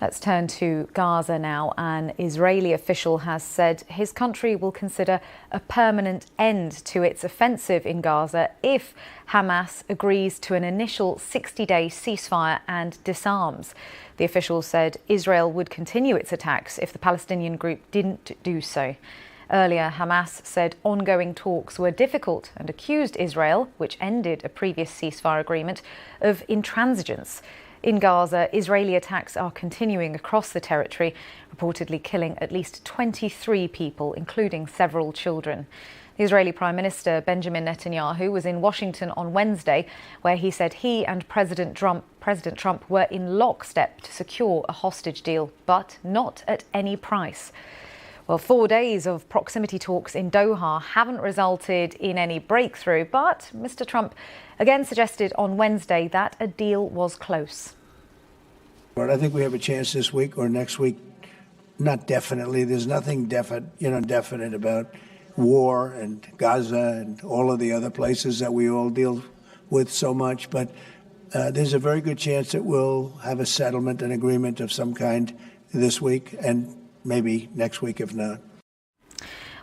Let's turn to Gaza now. An Israeli official has said his country will consider a permanent end to its offensive in Gaza if Hamas agrees to an initial 60-day ceasefire and disarms. The official said Israel would continue its attacks if the Palestinian group didn't do so. Earlier, Hamas said ongoing talks were difficult and accused Israel, which ended a previous ceasefire agreement, of intransigence. In Gaza, Israeli attacks are continuing across the territory, reportedly killing at least 23 people, including several children. The Israeli Prime Minister Benjamin Netanyahu was in Washington on Wednesday, where he said he and President Trump were in lockstep to secure a hostage deal, but not at any price. Well, 4 days of proximity talks in Doha haven't resulted in any breakthrough, but Mr. Trump again suggested on Wednesday that a deal was close. But I think we have a chance this week or next week. Not definitely. There's nothing definite about war and Gaza and all of the other places that we all deal with so much. But there's a very good chance that we'll have a settlement, an agreement of some kind this week and maybe next week, if not.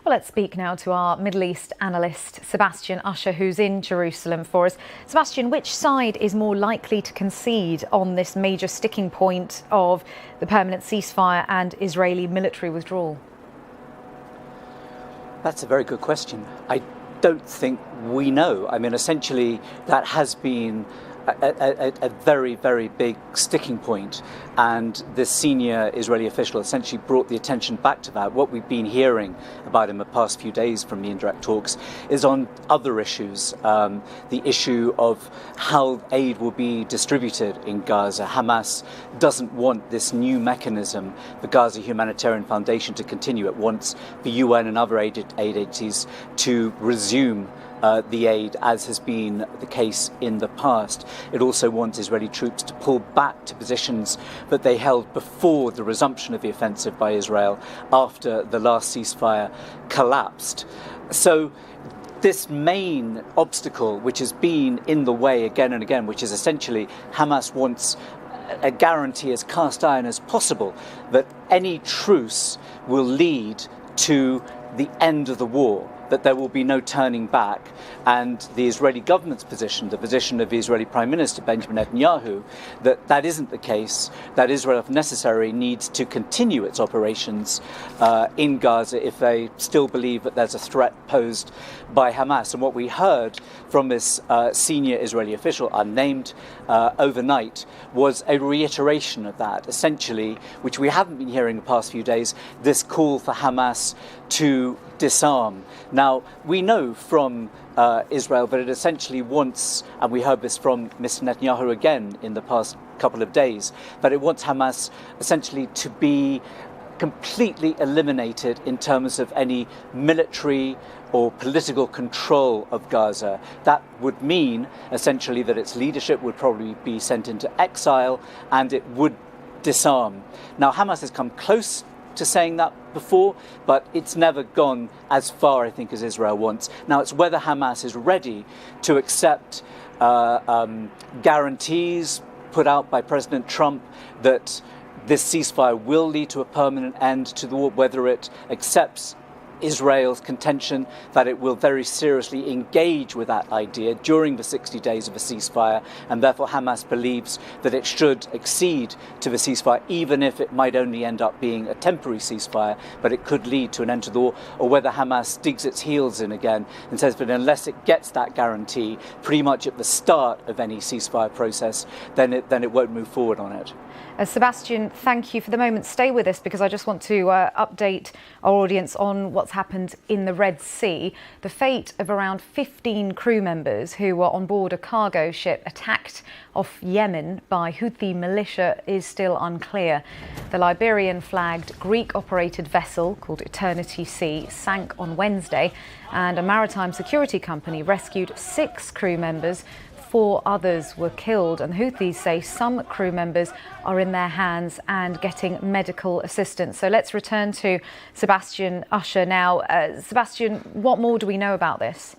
Well, let's speak now to our Middle East analyst, Sebastian Usher, who's in Jerusalem for us. Sebastian, which side is more likely to concede on this major sticking point of the permanent ceasefire and Israeli military withdrawal? That's a very good question. I don't think we know. I mean, essentially, that has been a very, very big sticking point. And this senior Israeli official essentially brought the attention back to that. What we've been hearing about in the past few days from the indirect talks is on other issues. The issue of how aid will be distributed in Gaza. Hamas doesn't want this new mechanism, the Gaza Humanitarian Foundation, to continue. It wants the UN and other aid agencies to resume the aid, as has been the case in the past. It also wants Israeli troops to pull back to positions that they held before the resumption of the offensive by Israel after the last ceasefire collapsed. So this main obstacle, which has been in the way again and again, which is essentially Hamas wants a guarantee as cast iron as possible that any truce will lead to the end of the war, that there will be no turning back. And the Israeli government's position, the position of the Israeli Prime Minister Benjamin Netanyahu, that isn't the case, that Israel, if necessary, needs to continue its operations in Gaza if they still believe that there's a threat posed by Hamas. And what we heard from this senior Israeli official, unnamed, overnight, was a reiteration of that, essentially, which we haven't been hearing the past few days, this call for Hamas to disarm. Now, we know from Israel that it essentially wants, and we heard this from Mr. Netanyahu again in the past couple of days, that it wants Hamas essentially to be completely eliminated in terms of any military or political control of Gaza. That would mean essentially that its leadership would probably be sent into exile and it would disarm. Now, Hamas has come close to saying that before, but it's never gone as far, I think, as Israel wants. Now, it's whether Hamas is ready to accept guarantees put out by President Trump that this ceasefire will lead to a permanent end to the war, whether it accepts Israel's contention that it will very seriously engage with that idea during the 60 days of a ceasefire, and therefore Hamas believes that it should accede to the ceasefire, even if it might only end up being a temporary ceasefire, but it could lead to an end to the war, or whether Hamas digs its heels in again and says that unless it gets that guarantee pretty much at the start of any ceasefire process, then it won't move forward on it. Sebastian, thank you for the moment. Stay with us because I just want to update our audience on what's happened in the Red Sea. The fate of around 15 crew members who were on board a cargo ship attacked off Yemen by Houthi militia is still unclear. The Liberian-flagged Greek-operated vessel called Eternity Sea sank on Wednesday, and a maritime security company rescued 6 crew members. 4 others were killed, and Houthis say some crew members are in their hands and getting medical assistance. So let's return to Sebastian Usher now. Sebastian, what more do we know about this?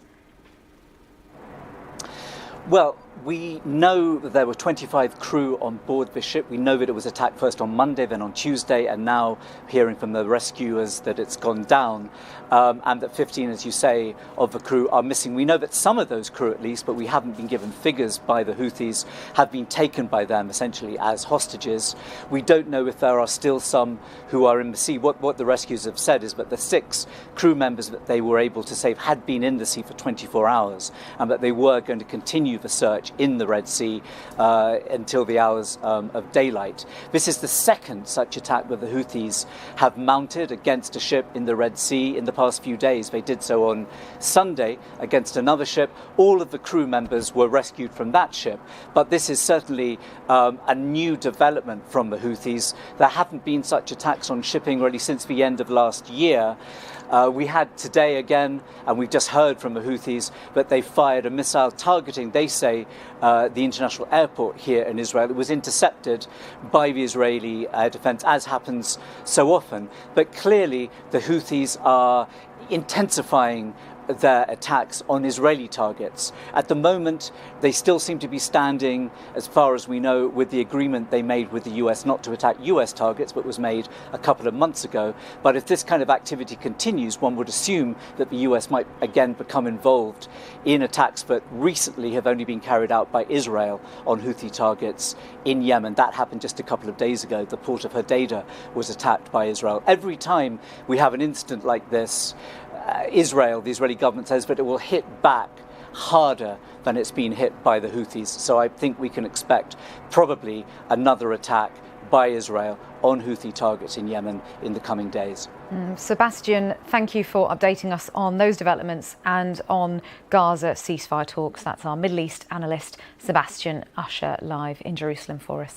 Well, we know that there were 25 crew on board this ship. We know that it was attacked first on Monday, then on Tuesday, and now hearing from the rescuers that it's gone down, and that 15, as you say, of the crew are missing. We know that some of those crew, at least, but we haven't been given figures by the Houthis, have been taken by them essentially as hostages. We don't know if there are still some who are in the sea. What the rescuers have said is that the 6 crew members that they were able to save had been in the sea for 24 hours, and that they were going to continue the search in the Red Sea until the hours of daylight. This is the second such attack that the Houthis have mounted against a ship in the Red Sea in the past few days. They did so on Sunday against another ship. All of the crew members were rescued from that ship, but this is certainly a new development from the Houthis. There haven't been such attacks on shipping really since the end of last year. We had today again, and we've just heard from the Houthis that they fired a missile targeting, they say, the international airport here in Israel. It was intercepted by the Israeli air defense, as happens so often. But clearly the Houthis are intensifying their attacks on Israeli targets. At the moment, they still seem to be standing, as far as we know, with the agreement they made with the US not to attack US targets, but was made a couple of months ago. But if this kind of activity continues, one would assume that the US might again become involved in attacks that recently have only been carried out by Israel on Houthi targets in Yemen. That happened just a couple of days ago. The port of Hodeidah was attacked by Israel. Every time we have an incident like this, the Israeli government says that it will hit back harder than it's been hit by the Houthis. So I think we can expect probably another attack by Israel on Houthi targets in Yemen in the coming days. Sebastian, thank you for updating us on those developments and on Gaza ceasefire talks. That's our Middle East analyst, Sebastian Usher, live in Jerusalem for us.